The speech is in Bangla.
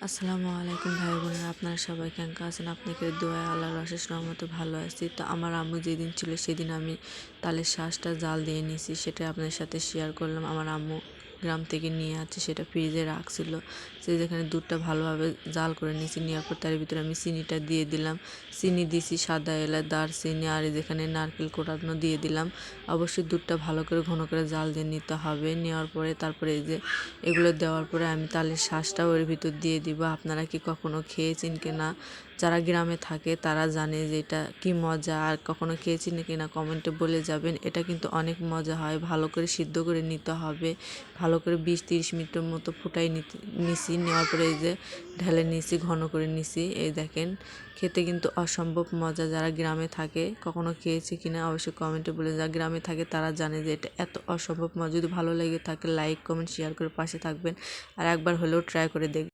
আসসালামু আলাইকুম ভাই বোনেরা, আপনারা সবাই কেমন আছেন? আপনাদের দোয়ায় আল্লাহর অশেষ রহমতে ভালো আছি। তো আমার আম্মু যেদিন ছিল সেদিন আমি তালের শাঁসটা জাল দিয়ে নিছি, সেটা আপনাদের সাথে শেয়ার করলাম। আমার আম্মু গ্রাম থেকে নিয়ে আছে, সেটা ফ্রিজে রাখছিল। সে যেখানে দুধটা ভালোভাবে জাল করে নিয়েছি, নেওয়ার পর তার ভিতরে আমি চিনিটা দিয়ে দিলাম। চিনি দিছি, সাদা এলাচ, দারচিনি আর যেখানে নারকেল কোড়ানো দিয়ে দিলাম। অবশ্যই দুধটা ভালো করে ঘন করে জাল দিয়ে নিতে হবে। নেওয়ার পরে তারপরে এই যে এগুলো দেওয়ার পরে আমি তালের শাঁসটাও এর ভিতর দিয়ে দিব। আপনারা কি কখনো খেয়েছেন কিনা? যারা গ্রামে থাকে তারা জানে যে এটা কি মজা, আর কখনো খেয়েছেন কিনা কমেন্টে বলে যাবেন। এটা কিন্তু অনেক মজা হয়। ভালো করে সিদ্ধ করে নিতে হবে, ভালো করে 20-30 মিনিটের মতো ফুটাই নিছি। নেওয়ার পরে এই যে ঢেলে নিছি, ঘন করে নিছি। এই দেখেন, খেতে কিন্তু অসম্ভব মজা। যারা গ্রামে থাকে কখনো খেয়েছে কিনা অবশ্যই কমেন্টে বলে, যারা গ্রামে থাকে তারা জানে যে এটা এত অসম্ভব মজা। যদি ভালো লেগে থাকে লাইক কমেন্ট শেয়ার করে পাশে থাকবেন, আর একবার হলেও ট্রাই করে দেখবেন।